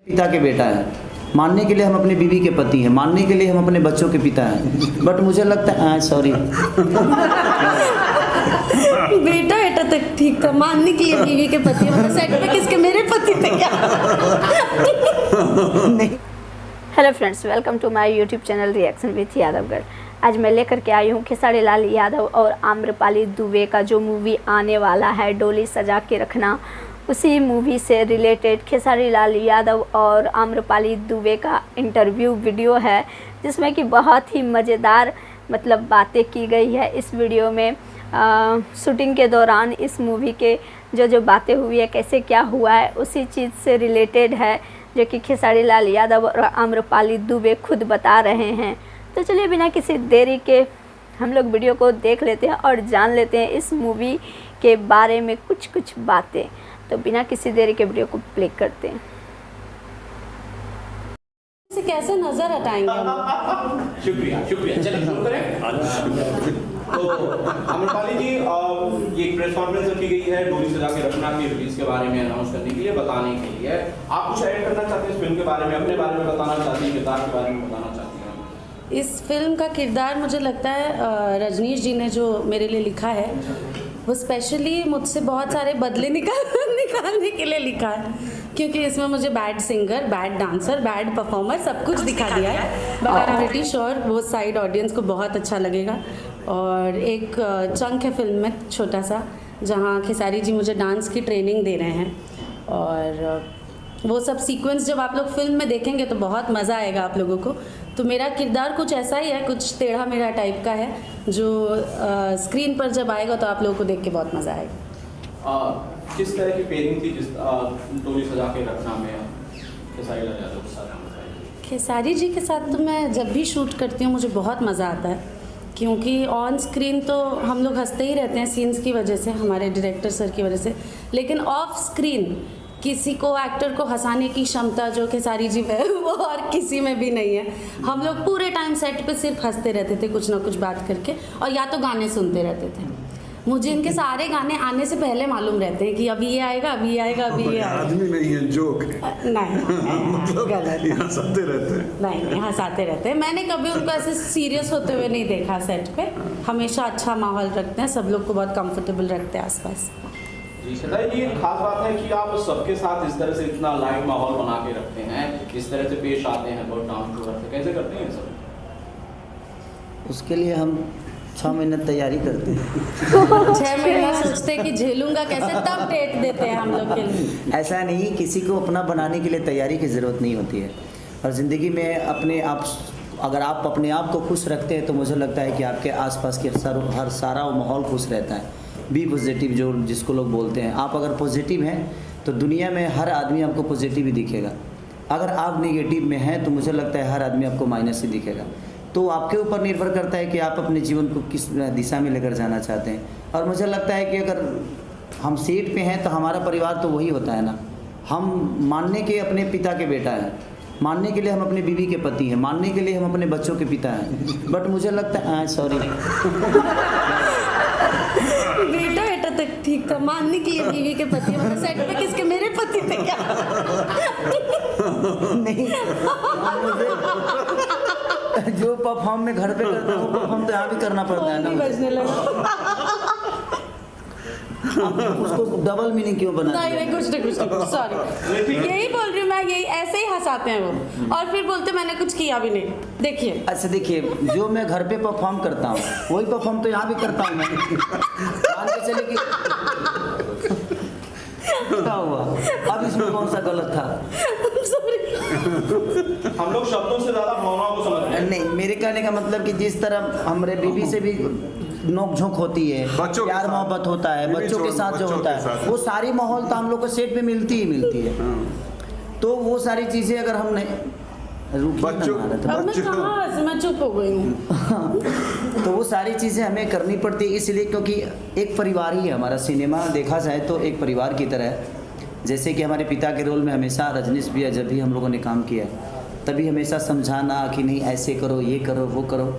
पिता के बेटा है, मानने के लिए हम अपने बीवी के पति हैं, मानने के लिए हम अपने बच्चों के पिता हैं, बट मुझे लगता है सॉरी बेटा बेटा तक ठीक था, मानने के लिए बीवी के पति मतलब सेट पे किसके मेरे पति थे क्या? नहीं। Hello friends, welcome to my YouTube channel reaction with Yadavgarh. आज मैं लेकर के आई हूँ खेसारी लाल यादव और आम्रपाली दुबे का जो मूवी आने वाला है डोली सजा के रखना, उसी मूवी से रिलेटेड खेसारी लाल यादव और आम्रपाली दुबे का इंटरव्यू वीडियो है, जिसमें कि बहुत ही मज़ेदार मतलब बातें की गई है इस वीडियो में। शूटिंग के दौरान इस मूवी के जो बातें हुई है, कैसे क्या हुआ है, उसी चीज़ से रिलेटेड है, जो कि खेसारी लाल यादव और आम्रपाली दुबे खुद बता रहे हैं। तो चलिए बिना किसी देरी के हम लोग वीडियो को देख लेते हैं और जान लेते हैं इस मूवी के बारे में कुछ बातें। तो बिना किसी देरी के वीडियो को प्ले करते हैं। से कैसे नजर हटाएंगे हम? शुक्रिया चलिए शुरू करें। तो आम्रपाली जी, ये एक प्रेस कॉन्फ्रेंस रखी गई है डोली सजा के रखना की रिलीज के बारे में अनाउंस करने के लिए, बताने के लिए। आप कुछ ऐड करना चाहते हैं इस फिल्म के बारे में, अपने बारे में बताना चाहती हैं, किरदार के बारे में बताना चाहती हैं? इस फिल्म का किरदार मुझे लगता है रजनीश जी ने जो मेरे लिए लिखा है, वो स्पेशली मुझसे बहुत सारे बदले निकालने के लिए लिखा है, क्योंकि इसमें मुझे bad singer, bad dancer, bad performer सब कुछ दिखा दिया है। But I am pretty sure वो साइड ऑडियंस को बहुत अच्छा लगेगा। और एक चंक है फिल्म में छोटा सा, जहाँ खेसारी जी मुझे डांस की ट्रेनिंग दे रहे हैं, और वो सब सीक्वेंस जब आप लोग फिल्म में देखेंगे तो बहुत मज़ा आएगा आप लोगों को। तो मेरा किरदार कुछ ऐसा ही है, कुछ टेढ़ा मेढ़ा टाइप का है, जो स्क्रीन पर जब आएगा तो आप लोगों को देख के बहुत मज़ा आएगा। किस तरह की पेयरिंग थी जिस डोली सजा के रखना में खेसारी लाल यादव के साथ? खेसारी जी के साथ तो मैं जब भी शूट करती हूँ मुझे बहुत मज़ा आता है, क्योंकि ऑन स्क्रीन तो हम लोग हंसते ही रहते हैं सीन्स की वजह से, हमारे डायरेक्टर सर की वजह से, लेकिन ऑफ स्क्रीन किसी को एक्टर को हंसाने की क्षमता जो खेसारी जी में वो और किसी में भी नहीं है। हम लोग पूरे टाइम सेट पे सिर्फ हंसते रहते थे, कुछ ना कुछ बात करके, और या तो गाने सुनते रहते थे। मुझे इनके सारे गाने आने से पहले मालूम रहते हैं कि अभी ये आएगा, अभी ये आएगा, अभी ये आएगा। आदमी नहीं है, जोक है। नहीं मतलब हंसाते रहते हैं। नहीं हंसाते रहते हैं। मैंने कभी उनको ऐसे सीरियस होते हुए नहीं देखा सेट पे। हमेशा अच्छा माहौल रखते हैं, सब लोग को बहुत कंफर्टेबल रखते हैं आसपास। जी खेसारी जी, एक खास बात है कि आप सबके साथ इस तरह से इतना लाइट माहौल बना के रखते हैं, इस तरह से पेश आते हैं, बहुत डाउन टू अर्थ। कैसे करते हैं सब? उसके लिए हम 6 महीने तैयारी करते हैं। 6 महीना सोचते हैं कि झेलूंगा कैसे, तब डेट देते हैं हम लोग के लिए। ऐसा नहीं, किसी को अपना बनाने के लिए तैयारी की ज़रूरत नहीं होती है। और ज़िंदगी में अपने आप, अगर आप अपने आप को खुश रखते हैं तो मुझे लगता है कि आपके आसपास के हर सारा माहौल खुश रहता है। बी पॉजिटिव, जो जिसको लोग बोलते हैं। आप अगर पॉजिटिव हैं तो दुनिया में हर आदमी आपको पॉजिटिव ही दिखेगा। अगर आप नेगेटिव में हैं तो मुझे लगता है हर आदमी आपको माइनस ही दिखेगा। तो आपके ऊपर निर्भर करता है कि आप अपने जीवन को किस दिशा में लेकर जाना चाहते हैं। और मुझे लगता है कि अगर हम सेट पे हैं तो हमारा परिवार तो वही होता है ना। हम मानने के अपने पिता के बेटा हैं, मानने के लिए हम अपने बीवी के पति हैं, मानने के लिए हम अपने बच्चों के पिता हैं, बट मुझे लगता है सॉरी बेटा बेटा तक ठीक था, मानने के लिए बीवी के पति मतलब सेट पे किसके मेरे पति थे क्या? नहीं, जो परफॉर्म में घर पे करते हैं वो परफॉर्म तो यहाँ भी करना पड़ता है ना। बजने लगा। उसको डबल मीनिंग क्यों बना? नहीं कुछ सॉरी, यही बोल रही हूँ मैं, यही ऐसे ही हंसाते हैं वो, और फिर बोलते मैंने कुछ किया भी नहीं। देखिए अच्छा, देखिए, जो मैं घर पे परफॉर्म करता हूँ वही परफॉर्म तो यहाँ भी करता हूँ मैं। मान के चलिए कि क्या हुआ, अब इसमें कौन सा गलत था? हम लोग शब्दों से ज्यादा भावनाओं को समझ रहे हैं। नहीं, मेरे कहने का मतलब कि जिस तरह हमारे बीवी से भी नोक झोंक होती है, प्यार मोहब्बत होता है, बच्चों के साथ जो होता है, वो सारी माहौल तो हम लोग को सेट पे मिलती ही मिलती है। तो वो सारी चीज़ें अगर हम नहीं मैं चुप हो गई हूँ। तो वो सारी चीज़ें हमें करनी पड़ती है, इसलिए क्योंकि एक परिवार ही है हमारा। सिनेमा देखा जाए तो एक परिवार की तरह है। जैसे कि हमारे पिता के रोल में हमेशा रजनीश भैया, जब भी हम लोगों ने काम किया तभी हमेशा समझाना कि नहीं ऐसे करो, ये करो, वो करो।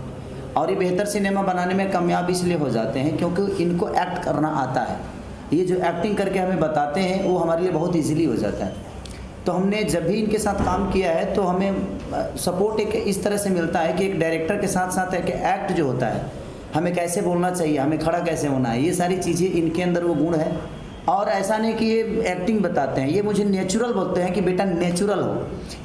और ये बेहतर सिनेमा बनाने में कामयाब इसलिए हो जाते हैं क्योंकि इनको एक्ट करना आता है। ये जो एक्टिंग करके हमें बताते हैं वो हमारे लिए बहुत ईजीली हो जाता है। तो हमने जब भी इनके साथ काम किया है तो हमें सपोर्ट एक इस तरह से मिलता है कि एक डायरेक्टर के साथ साथ एक एक्ट जो होता है, हमें कैसे बोलना चाहिए, हमें खड़ा कैसे होना है, ये सारी चीज़ें इनके अंदर वो गुण है। और ऐसा नहीं कि ये एक्टिंग बताते हैं, ये मुझे नेचुरल बोलते हैं कि बेटा नेचुरल हो,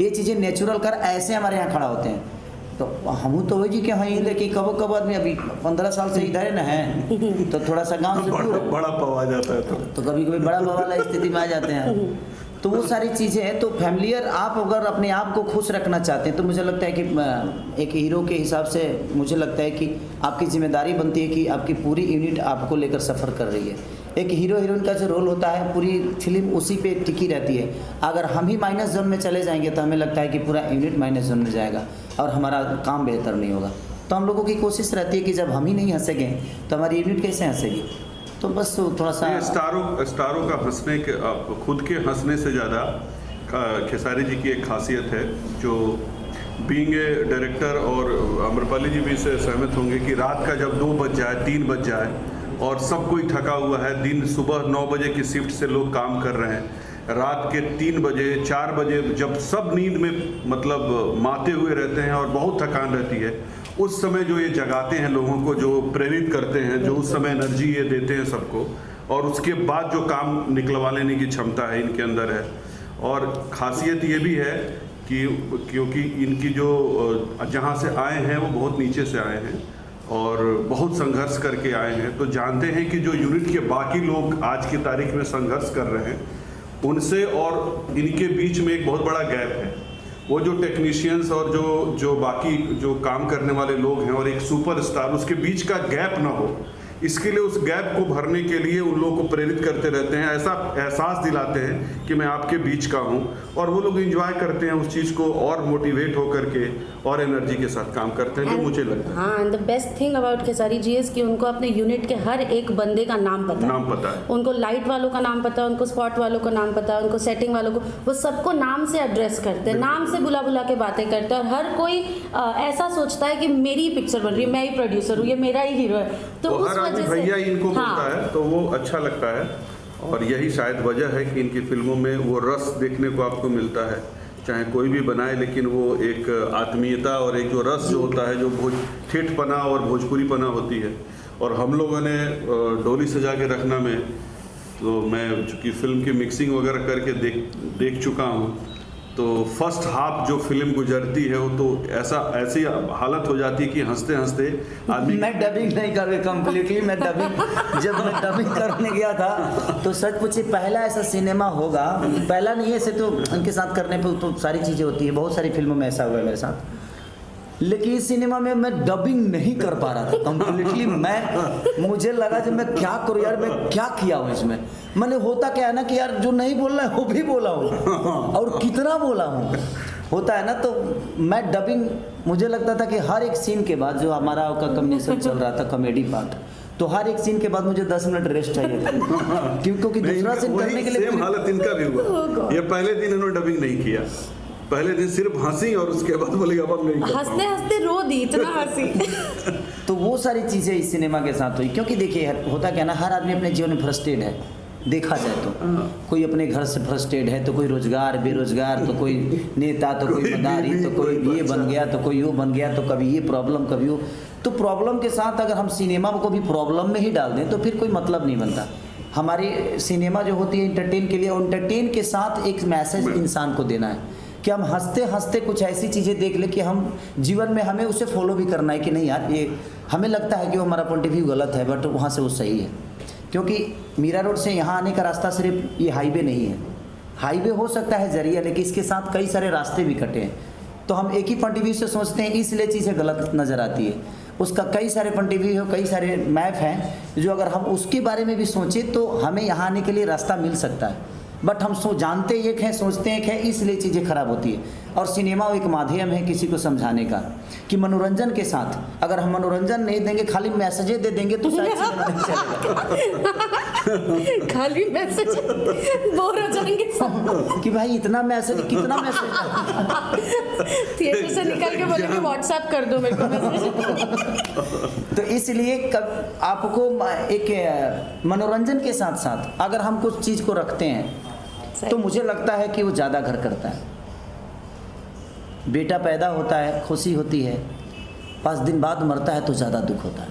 ये चीज़ें नेचुरल कर, ऐसे हमारे यहाँ खड़ा होते हैं। तो हम तो वही जी के हाँ, लेकिन कबो कब आदमी अभी 15 साल से इधर है ना है, तो थोड़ा सा गांव से दूर बड़ा पव आ जाता है तो कभी कभी बड़ा बवाला स्थिति में आ जाते हैं। तो वो सारी चीज़ें हैं। तो फैमिलियर आप अगर अपने आप को खुश रखना चाहते हैं तो मुझे लगता है कि एक हीरो के हिसाब से मुझे लगता है कि आपकी जिम्मेदारी बनती है कि आपकी पूरी यूनिट आपको लेकर सफ़र कर रही है। एक हीरो हीरोइन का जो रोल होता है पूरी फिल्म उसी पे टिकी रहती है। अगर हम ही माइनस जोन में चले जाएंगे तो हमें लगता है कि पूरा यूनिट माइनस जोन में जाएगा और हमारा काम बेहतर नहीं होगा। तो हम लोगों की कोशिश रहती है कि जब हम ही नहीं हंसेंगे तो हमारी यूनिट कैसे हंसेगी। तो बस थोड़ा सा स्टारों का हंसने के खुद के हंसने से ज़्यादा खेसारी जी की एक खासियत है जो बीइंग ए डायरेक्टर, और आम्रपाली जी भी इससे सहमत होंगे कि रात का जब 2 बज जाए 3 बज जाए और सब कोई थका हुआ है, दिन सुबह 9 बजे की शिफ्ट से लोग काम कर रहे हैं, रात के 3 बजे 4 बजे जब सब नींद में मतलब माते हुए रहते हैं और बहुत थकान रहती है, उस समय जो ये जगाते हैं लोगों को, जो प्रेरित करते हैं, जो उस समय एनर्जी ये देते हैं सबको, और उसके बाद जो काम निकलवा लेने की क्षमता है इनके अंदर है। और खासियत ये भी है कि क्योंकि इनकी जो जहाँ से आए हैं वो बहुत नीचे से आए हैं और बहुत संघर्ष करके आए हैं, तो जानते हैं कि जो यूनिट के बाकी लोग आज की तारीख में संघर्ष कर रहे हैं उनसे और इनके बीच में एक बहुत बड़ा गैप है। वो जो टेक्नीशियंस और जो बाकी जो काम करने वाले लोग हैं और एक सुपरस्टार, उसके बीच का गैप ना हो, इसके लिए उस गैप को भरने के लिए उन लोगों को प्रेरित करते रहते हैं, ऐसा एहसास दिलाते हैं कि मैं आपके बीच का हूँ, और वो लोग एंजॉय करते हैं उस चीज़ को और मोटिवेट होकर के और एनर्जी के साथ काम करते हैं, जो मुझे लगता है। हाँ, and the best thing about Khesari ji is कि उनको अपने यूनिट के हर एक बंदे का नाम पता है। उनको लाइट वालों का नाम पता है, उनको स्पॉट वालों का नाम पता है, उनको सेटिंग वालों को, वो सबको नाम से एड्रेस करते हैं, नाम से बुला बुला के बातें करते हैं, और हर कोई ऐसा सोचता है कि मेरी पिक्चर बन रही है, मैं ही प्रोड्यूसर हूँ, ये मेरा ही हीरो है। तो उस वजह से भैया इनको बोलता है तो वो अच्छा लगता है, और यही शायद वजह है कि इनकी फिल्मों में वो रस देखने को आपको मिलता है। चाहे कोई भी बनाए, लेकिन वो एक आत्मीयता और एक जो रस जो होता है, जो ठेठपना और भोजपुरीपना होती है। और हम लोगों ने डोली सजा के रखना में, तो मैं चूँकि फिल्म की मिक्सिंग वगैरह करके देख चुका हूँ, तो फर्स्ट हाफ जो फिल्म गुजरती है वो तो ऐसी हालत हो जाती है कि हंसते हंसते आदमी। मैं डबिंग नहीं कर रही कंप्लीटली, मैं डबिंग जब मैं डबिंग करने गया था तो सच पूछे पहला ऐसा सिनेमा होगा, पहला नहीं है ऐसे, तो उनके साथ करने पे तो सारी चीज़ें होती है, बहुत सारी फिल्मों में ऐसा हुआ है मेरे साथ, लेकिन इस सिनेमा में मैं डबिंग नहीं कर पा रहा था कंप्लीटली। मुझे लगा जब मैं क्या करूँ यार, मैं क्या किया हूँ इसमें। मैंने होता क्या है ना कि यार जो नहीं बोल रहा है वो भी बोला हूँ और कितना बोला हूँ, होता है ना। तो मैं डबिंग, मुझे लगता था कि हर एक सीन के बाद, जो हमारा का कॉम्बिनेशन चल रहा था कॉमेडी पार्ट, तो हर एक सीन के बाद मुझे 10 मिनट रेस्ट चाहिए था, क्योंकि दूसरा सीन करने के लिए सेम हालत इनका भी हुआ। ये पहले दिन इन्होंने डबिंग नहीं किया, पहले दिन सिर्फ हंसी और उसके बाद बोले अब हम नहीं, हंसते हंसते रो दी, इतना हंसी। तो वो सारी चीज़ें इस सिनेमा के साथ हुई, क्योंकि देखिए होता क्या ना, हर आदमी अपने जीवन में फ्रस्ट्रेट है, देखा जाए तो कोई अपने घर से फ्रस्ट्रेट है, तो कोई रोजगार बेरोजगार, तो कोई नेता, तो कोई मदारी, तो कोई ये बन गया, तो कोई वो बन गया, तो कभी ये प्रॉब्लम कभी वो। तो प्रॉब्लम के साथ अगर हम सिनेमा को भी प्रॉब्लम में ही डाल दें तो फिर कोई मतलब नहीं बनता। हमारी सिनेमा जो होती है इंटरटेन के लिए, और इंटरटेन के साथ एक मैसेज इंसान को देना है कि हम हंसते हंसते कुछ ऐसी चीज़ें देख ले कि हम जीवन में हमें उसे फॉलो भी करना है कि नहीं यार, ये हमें लगता है कि वो हमारा पॉइंट ऑफ व्यू गलत है, बट वहाँ से वो सही है। क्योंकि मीरा रोड से यहाँ आने का रास्ता सिर्फ ये हाईवे नहीं है, हाईवे हो सकता है जरिया, लेकिन इसके साथ कई सारे रास्ते भी कटे हैं। तो हम एक ही पॉइंट ऑफ व्यू से सोचते हैं, इसलिए चीज़ें गलत नज़र आती है। उसका कई सारे पॉइंट ऑफ व्यू, कई सारे मैप हैं, जो अगर हम उसके बारे में भी सोचें तो हमें यहाँ आने के लिए रास्ता मिल सकता है। बट हम जानते एक हैं, सोचते एक है, इसलिए चीज़ें खराब होती है। और सिनेमा एक माध्यम है किसी को समझाने का, कि मनोरंजन के साथ अगर हम मनोरंजन नहीं देंगे, खाली मैसेजें दे देंगे तो शायद सिनेमा नहीं चलेगा। खाली मैसेज बोर हो जाएंगे कि भाई इतना मैसेज, कितना मैसेज, थिएटर से निकल के बोलेंगे व्हाट्सएप कर दो मेरे को मैसेज। तो इसलिए कब आपको एक मनोरंजन के साथ साथ अगर हम कुछ चीज़ को रखते हैं, तो मुझे लगता है कि वो ज़्यादा घर करता है। बेटा पैदा होता है, खुशी होती है, 5 दिन बाद मरता है तो ज़्यादा दुख होता है।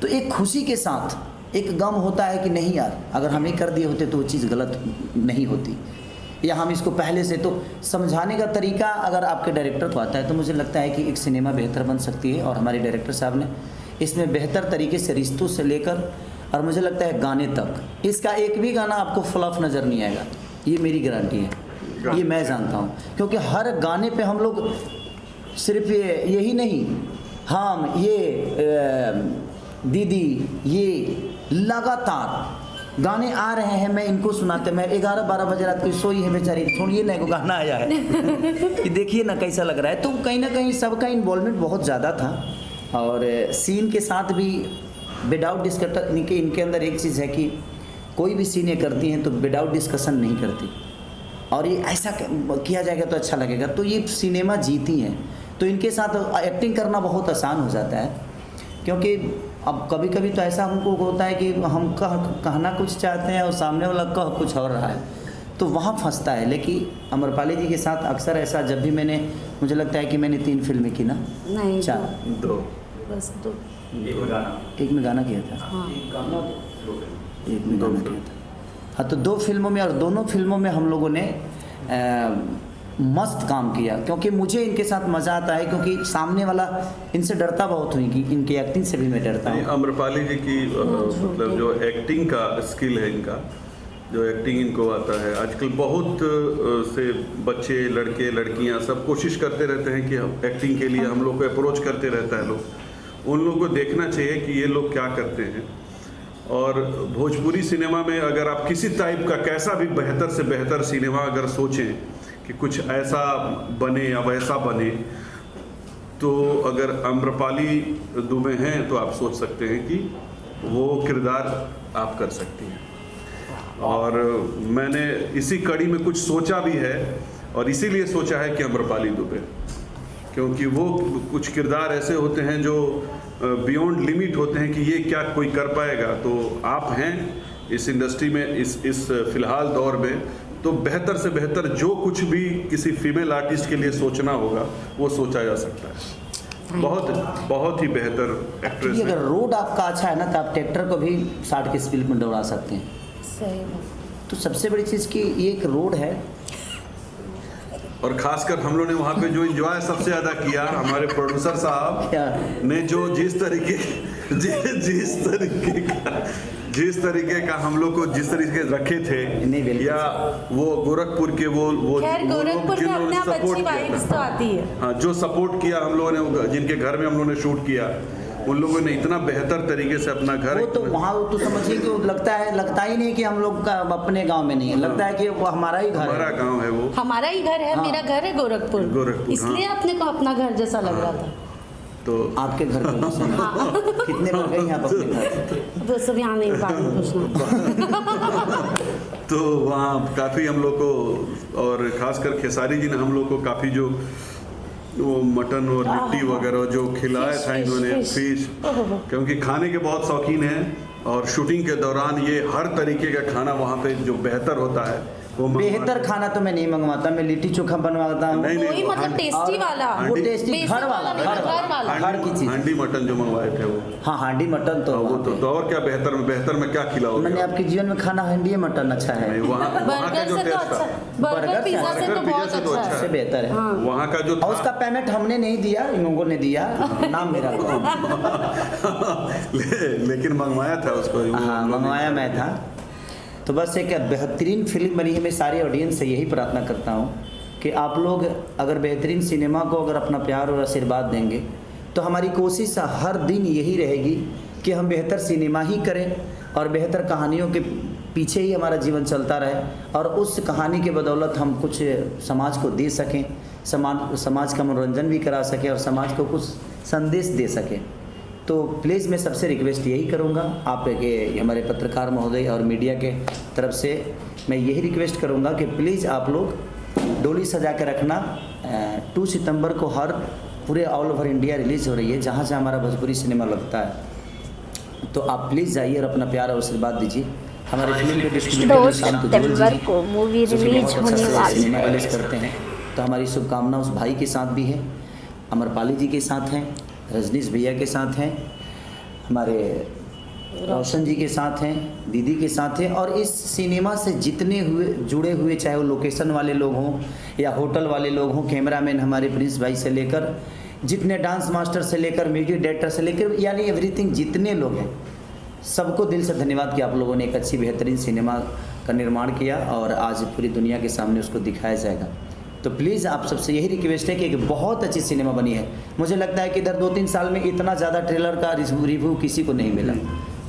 तो एक खुशी के साथ एक गम होता है कि नहीं यार, अगर हम ये कर दिए होते तो वो चीज़ गलत नहीं होती, या हम इसको पहले से। तो समझाने का तरीका अगर आपके डायरेक्टर को आता है तो मुझे लगता है कि एक सिनेमा बेहतर बन सकती है। और हमारे डायरेक्टर साहब ने इसमें बेहतर तरीके से रिश्तों से लेकर और मुझे लगता है गाने तक, इसका एक भी गाना आपको फ्लॉप नज़र नहीं आएगा, ये मेरी गारंटी है, ये मैं जानता हूँ। क्योंकि हर गाने पे हम लोग सिर्फ यही नहीं, हम ये दीदी, ये लगातार गाने आ रहे हैं, मैं इनको सुनाते, मैं 11-12 बजे रात को सोई है बेचारी, छोड़िए ना, को गाना आया है ये देखिए ना कैसा लग रहा है। तो कहीं ना कहीं सबका इन्वॉल्वमेंट बहुत ज़्यादा था। और सीन के साथ भी विदाउट डिस्कशन, इनके अंदर एक चीज़ है कि कोई भी सीन ये करती हैं तो विदाउट डिस्कशन नहीं करती, और ये ऐसा किया जाएगा तो अच्छा लगेगा। तो ये सिनेमा जीती हैं, तो इनके साथ एक्टिंग करना बहुत आसान हो जाता है। क्योंकि अब कभी कभी तो ऐसा हमको होता है कि हम कहना कुछ चाहते हैं और सामने वाला कह कुछ और रहा है, तो वहाँ फंसता है। लेकिन अम्रपाली जी के साथ अक्सर ऐसा, जब भी मैंने, मुझे लगता है कि मैंने 3 फिल्में की ना, नहीं, 4, 2 बस 2, एक में गाना किया था, हाँ। एक में गाना किया था। हाँ, तो 2 फिल्मों में, और दोनों फिल्मों में हम लोगों ने मस्त काम किया। क्योंकि मुझे इनके साथ मज़ा आता है, क्योंकि सामने वाला इनसे डरता बहुत हुई कि इनकी एक्टिंग से भी मैं डरता हूँ। अम्रपाली जी की मतलब जो एक्टिंग का स्किल है, इनका जो एक्टिंग इनको आता है, आजकल बहुत से बच्चे, लड़के लड़कियां सब कोशिश करते रहते हैं कि एक्टिंग के लिए हम लोग को अप्रोच करते रहता है लोग। उन लोगों को देखना चाहिए कि ये लोग क्या करते हैं। और भोजपुरी सिनेमा में अगर आप किसी टाइप का कैसा भी बेहतर से बेहतर सिनेमा अगर सोचें कि कुछ ऐसा बने या वैसा बने, तो अगर अम्रपाली दुबे हैं तो आप सोच सकते हैं कि वो किरदार आप कर सकती हैं। और मैंने इसी कड़ी में कुछ सोचा भी है, और इसीलिए सोचा है कि अम्रपाली दुबे, क्योंकि वो कुछ किरदार ऐसे होते हैं जो बियॉन्ड लिमिट होते हैं कि ये क्या कोई कर पाएगा। तो आप हैं इस इंडस्ट्री में, इस फिलहाल दौर में, तो बेहतर से बेहतर जो कुछ भी किसी फीमेल आर्टिस्ट के लिए सोचना होगा वो सोचा जा सकता है। बहुत ही बेहतर एक्ट्रेस है। अगर रोड आपका अच्छा है ना, तो आप ट्रैक्टर को भी 60 की स्पीड में दौड़ा सकते हैं। सही बात। तो सबसे बड़ी चीज़ कि ये एक रोड है। और खासकर हम लोग ने वहाँ पे जो एंजॉय सबसे ज़्यादा किया, हमारे प्रोड्यूसर साहब ने जो जिस तरीके का हम लोग को जिस तरीके रखे थे, या वो गोरखपुर के वो गोरखपुर में अपने आप अच्छी वाइब्स तो आती है। हाँ, जो सपोर्ट किया हम लोगों ने, जिनके घर में हम लोगों ने शूट किया, उन लोगों ने इतना बेहतर तरीके से अपना घर, वो तो वहाँ तो समझिए कि लगता ही नहीं कि हम लोग का अपने गांव में नहीं है, लगता है कि वो हमारा ही घर है, हमारा गांव है, वो हमारा ही घर है। मेरा घर है गोरखपुर, इसलिए अपने को अपना घर जैसा लग रहा था। तो आपके घर में कितने लोग हैं आप अपने घर? तो सब यहाँ नहीं पूछना। तो वहाँ काफ़ी हम लोग को, और ख़ासकर खेसारी जी ने हम लोग को काफ़ी जो वो मटन और लिट्टी वगैरह जो खिलाया था इन्होंने, फिश, क्योंकि खाने के बहुत शौकीन हैं। और शूटिंग के दौरान ये हर तरीके का खाना वहाँ पे जो बेहतर होता है वो बेहतर खाना तो मैं नहीं मंगवाता, मैं लिट्टी चोखा बनवाता हूँ। वही मतलब टेस्टी वाला, वो टेस्टी घर वाला, घर की चीज। हांडी मटन जो मंगवाए थे वो, हाँ हांडी मटन तो वो तो और क्या बेहतर में क्या खिलाओगे? मैंने आपके जीवन में खाना हांडी मटन अच्छा है। वहाँ का जो टेस्ट था, बर्गर पिज्जा से तो बहुत अच्छा है, सबसे बेहतर है। वहाँ का जो, और उसका पेमेंट हमने नहीं दिया, इन लोगों ने दिया, नाम मेरा। लेकिन मंगवाया था उसको। हाँ, मंगवाया मैं था। तो बस एक बेहतरीन फिल्म बनी है। मैं सारे ऑडियंस से यही प्रार्थना करता हूँ कि आप लोग अगर बेहतरीन सिनेमा को अगर अपना प्यार और आशीर्वाद देंगे, तो हमारी कोशिश हर दिन यही रहेगी कि हम बेहतर सिनेमा ही करें और बेहतर कहानियों के पीछे ही हमारा जीवन चलता रहे, और उस कहानी के बदौलत हम कुछ समाज को दे सकें, समाज का मनोरंजन भी करा सकें और समाज को कुछ संदेश दे सकें। तो प्लीज़ मैं सबसे रिक्वेस्ट यही करूँगा, आप के हमारे पत्रकार महोदय और मीडिया के तरफ से मैं यही रिक्वेस्ट करूँगा कि प्लीज़ आप लोग डोली सजा के रखना 2 सितंबर को हर पूरे ऑल ओवर इंडिया रिलीज़ हो रही है, जहाँ से हमारा भोजपुरी सिनेमा लगता है। तो आप प्लीज़ जाइए और अपना प्यार और आशीर्वाद दीजिए। हमारे फिल्म के 2 डिस्ट्रीब्यूटर शांत उज्ज्वल सितंबर जी, को मूवी जो कि रिलीज बहुत अच्छा होने से वाली सिनेमा है। रिलीज करते हैं। तो हमारी शुभकामना उस भाई के साथ भी है, अमरपाली जी के साथ हैं, रजनीश भैया के साथ हैं, हमारे रोशन जी के साथ हैं, दीदी के साथ हैं, और इस सिनेमा से जितने हुए जुड़े हुए, चाहे वो लोकेशन वाले लोग हों या होटल वाले लोग हों, कैमरामैन हमारे प्रिंस भाई से लेकर, जितने डांस मास्टर से लेकर, म्यूजिक डायरेक्टर से लेकर, यानी एवरीथिंग, जितने लोग हैं, सबको दिल से धन्यवाद कि आप लोगों ने एक अच्छी बेहतरीन सिनेमा का निर्माण किया और आज पूरी दुनिया के सामने उसको दिखाया जाएगा। तो प्लीज़ आप सबसे यही रिक्वेस्ट है कि एक बहुत अच्छी सिनेमा बनी है। मुझे लगता है कि इधर 2-3 साल में इतना ज़्यादा ट्रेलर का रिव्यू किसी को नहीं मिला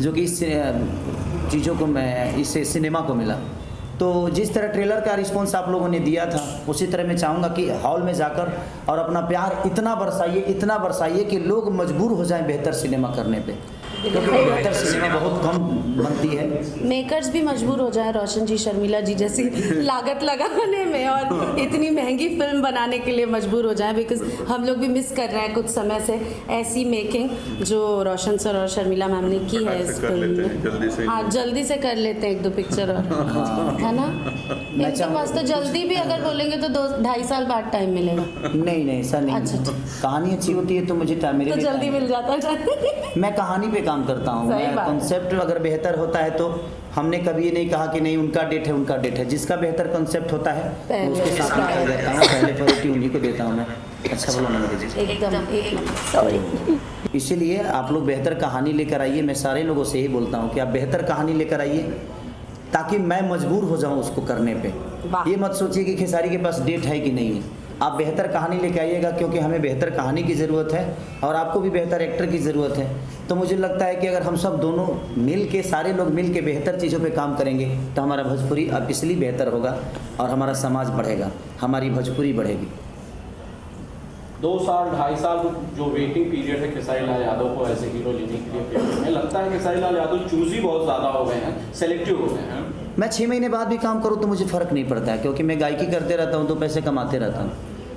जो कि इस चीज़ों को मैं इस सिनेमा को मिला। तो जिस तरह ट्रेलर का रिस्पॉन्स आप लोगों ने दिया था, उसी तरह मैं चाहूँगा कि हॉल में जाकर और अपना प्यार इतना बरसाइए कि लोग मजबूर हो जाएं बेहतर सिनेमा करने पे, क्योंकि बेहतर सिनेमा बहुत कम बनती है। मेकर्स भी मजबूर हो जाए रोशन जी, शर्मिला जी जैसी लागत लगाने में और इतनी महंगी फिल्म बनाने के लिए मजबूर हो जाए, बिकॉज हम लोग भी मिस कर रहे हैं कुछ समय से ऐसी मेकिंग जो रोशन सर और शर्मिला मैम ने की है इस फिल्म में। हाँ, जल्दी से कर लेते हैं 1-2 पिक्चर और, है ना। इनके पास तो जल्दी भी अगर बोलेंगे तो 2-2.5 साल बाद टाइम मिलेगा। नहीं ऐसा नहीं। अच्छा। कहानी अच्छी होती है तो मुझे मेरे तो लिए जल्दी मिल जाता है। मैं कहानी पे काम करता हूँ। सही मैं बात है। कॉन्सेप्ट अगर बेहतर होता है तो हमने कभी ये नहीं कहा कि नहीं उनका डेट है। जिसका बेहतर कॉन्सेप्ट होता है मैं उसके साथ में कर देता हूँ, पहले प्रायोरिटी उन्हीं को देता हूँ मैं। अच्छा बोला ना मेरे जी। एकदम सॉरी। इसीलिए आप लोग बेहतर कहानी लेकर आइए। मैं सारे लोगों से यही बोलता हूँ कि आप बेहतर कहानी लेकर आइए ताकि मैं मजबूर हो जाऊँ उसको करने पे। ये मत सोचिए कि खेसारी के पास डेट है कि नहीं है। आप बेहतर कहानी लेके आइएगा, क्योंकि हमें बेहतर कहानी की ज़रूरत है और आपको भी बेहतर एक्टर की ज़रूरत है। तो मुझे लगता है कि अगर हम सब दोनों मिल के, सारे लोग मिल के बेहतर चीज़ों पे काम करेंगे तो हमारा भोजपुरी अब इसलिए बेहतर होगा और हमारा समाज बढ़ेगा, हमारी भोजपुरी बढ़ेगी। 2 साल 2.5 साल जो वेटिंग पीरियड है खेसारी लाल यादव को ऐसे हीरो लेने के लिए फिल्म में, लगता है खेसारी लाल यादव चूजी बहुत ज़्यादा हो गए हैं, सेलेक्टिव हो गए हैं। मैं 6 महीने बाद भी काम करूँ तो मुझे फ़र्क नहीं पड़ता है, क्योंकि मैं गायकी करते रहता हूँ तो पैसे कमाते रहता हूँ।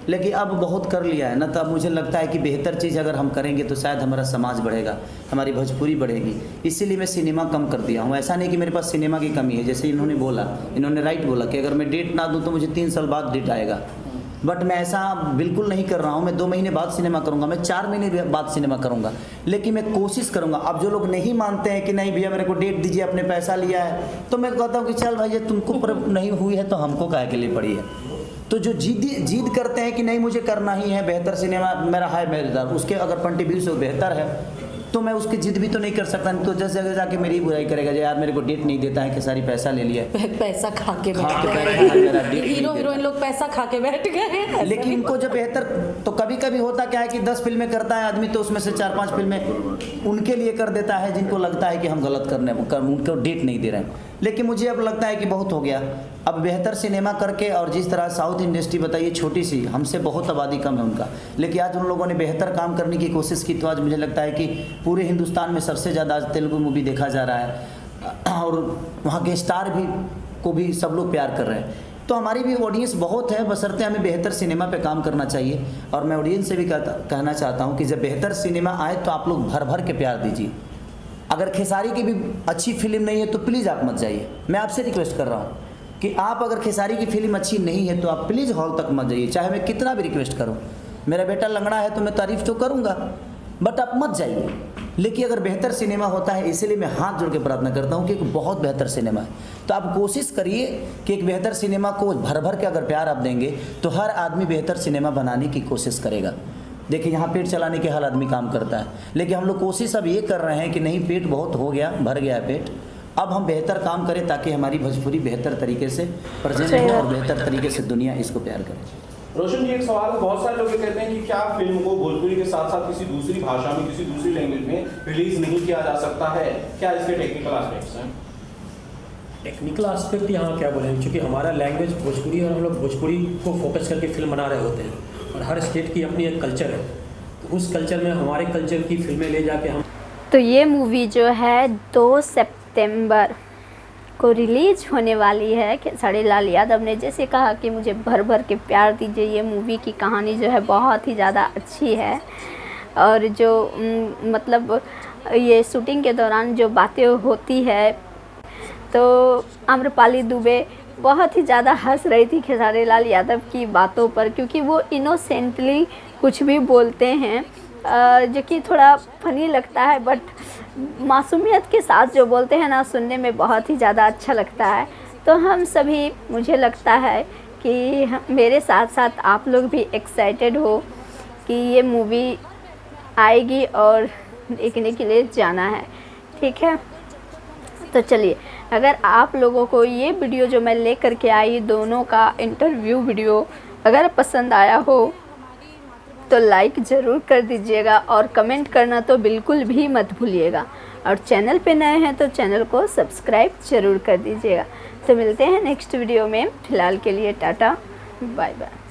लेकिन अब बहुत कर लिया है ना, तो अब मुझे लगता है कि बेहतर चीज़ अगर हम करेंगे तो शायद हमारा समाज बढ़ेगा, हमारी भोजपुरी बढ़ेगी। इसीलिए मैं सिनेमा कम कर दिया हूँ। ऐसा नहीं कि मेरे पास सिनेमा की कमी है, जैसे इन्होंने राइट बोला कि अगर मैं डेट ना दूँ तो मुझे 3 साल बाद डेट आएगा। बट मैं ऐसा बिल्कुल नहीं कर रहा हूँ। मैं 2 महीने बाद सिनेमा करूँगा, मैं 4 महीने बाद सिनेमा करूँगा, लेकिन मैं कोशिश करूँगा। अब जो लोग नहीं मानते हैं कि नहीं भैया मेरे को डेट दीजिए, अपने पैसा लिया है, तो मैं कहता हूँ कि चल भाई तुमको पर नहीं हुई है तो हमको काहे के लिए पड़ी है। तो जो जिद करते हैं कि नहीं मुझे करना ही है, बेहतर सिनेमा मेरा है मेरेदार, उसके अगर पंटी से बेहतर है तो मैं उसकी जिद भी तो नहीं कर सकता। तो जिस जगह जाके मेरी बुराई करेगा, यार मेरे को डेट नहीं देता है कि सारी पैसा ले लिया, पैसा खा के खा बैठ के गए। बैठा है, मेरा डेट नहीं हीरो देता। हीरोइन लोग पैसा खा के बैठ गए। लेकिन इनको जो बेहतर, तो कभी कभी होता क्या है कि 10 फिल्में करता है आदमी, तो उसमें से 4-5 फिल्में उनके लिए कर देता है जिनको लगता है कि हम गलत उनको डेट नहीं दे रहे हैं। लेकिन मुझे अब लगता है कि बहुत हो गया, अब बेहतर सिनेमा करके, और जिस तरह साउथ इंडस्ट्री बताइए छोटी सी, हमसे बहुत आबादी कम है उनका, लेकिन आज उन लोगों ने बेहतर काम करने की कोशिश की, तो आज मुझे लगता है कि पूरे हिंदुस्तान में सबसे ज़्यादा आज तेलुगु मूवी देखा जा रहा है और वहाँ के स्टार को भी सब लोग प्यार कर रहे हैं। तो हमारी भी ऑडियंस बहुत है, बशर्ते हमें बेहतर सिनेमा पे काम करना चाहिए। और मैं ऑडियंस से भी कहना चाहता हूँ कि जब बेहतर सिनेमा आए तो आप लोग भर भर के प्यार दीजिए। अगर खेसारी की भी अच्छी फिल्म नहीं है तो प्लीज़ आप मत जाइए। मैं आपसे रिक्वेस्ट कर रहा हूँ कि आप अगर खेसारी की फिल्म अच्छी नहीं है तो आप प्लीज़ हॉल तक मत जाइए, चाहे मैं कितना भी रिक्वेस्ट करूँ। मेरा बेटा लंगड़ा है तो मैं तारीफ़ तो करूँगा, बट आप मत जाइए। लेकिन अगर बेहतर सिनेमा होता है, इसीलिए मैं हाथ जोड़ के प्रार्थना करता हूँ कि एक बहुत बेहतर सिनेमा है, तो आप कोशिश करिए कि एक बेहतर सिनेमा को भर भर के अगर प्यार आप देंगे तो हर आदमी बेहतर सिनेमा बनाने की कोशिश करेगा। देखिए यहाँ पेट चलाने के हर आदमी काम करता है, लेकिन हम लोग कोशिश अब ये कर रहे हैं कि नहीं, पेट बहुत हो गया, भर गया है पेट, अब हम बेहतर काम करें ताकि हमारी भोजपुरी बेहतर तरीके से प्रेजेंट हो और बेहतर तरीके से दुनिया इसको प्यार करे। रोशन जी, एक सवाल है, बहुत सारे लोग ये कहते हैं कि क्या फिल्म को भोजपुरी के साथ साथ किसी दूसरी भाषा में, किसी दूसरी लैंग्वेज में रिलीज नहीं किया जा सकता है, क्या इसके टेक्निकल एस्पेक्ट्स हैं? टेक्निकल एस्पेक्ट यहाँ क्या बोलें, क्योंकि हमारा लैंग्वेज भोजपुरी और हम लोग भोजपुरी को फोकस करके फिल्म बना रहे होते हैं और हर स्टेट की अपनी एक कल्चर है, तो उस कल्चर में हमारे कल्चर की फिल्में ले जाके हम। तो ये मूवी जो है 2 सितंबर को रिलीज होने वाली है। खेसारी लाल यादव ने जैसे कहा कि मुझे भर भर के प्यार दीजिए। ये मूवी की कहानी जो है बहुत ही ज़्यादा अच्छी है और जो मतलब ये शूटिंग के दौरान जो बातें होती है तो आम्रपाली दुबे बहुत ही ज़्यादा हंस रही थी खेसारी लाल यादव की बातों पर, क्योंकि वो इनोसेंटली कुछ भी बोलते हैं जो कि थोड़ा फनी लगता है, बट मासूमियत के साथ जो बोलते हैं ना, सुनने में बहुत ही ज़्यादा अच्छा लगता है। तो हम सभी, मुझे लगता है कि मेरे साथ साथ आप लोग भी एक्साइटेड हो कि ये मूवी आएगी और देखने के लिए जाना है, ठीक है। तो चलिए, अगर आप लोगों को ये वीडियो जो मैं लेकर के आई, दोनों का इंटरव्यू वीडियो अगर पसंद आया हो तो लाइक ज़रूर कर दीजिएगा और कमेंट करना तो बिल्कुल भी मत भूलिएगा, और चैनल पे नए हैं तो चैनल को सब्सक्राइब ज़रूर कर दीजिएगा। तो मिलते हैं नेक्स्ट वीडियो में, फ़िलहाल के लिए टाटा बाय बाय।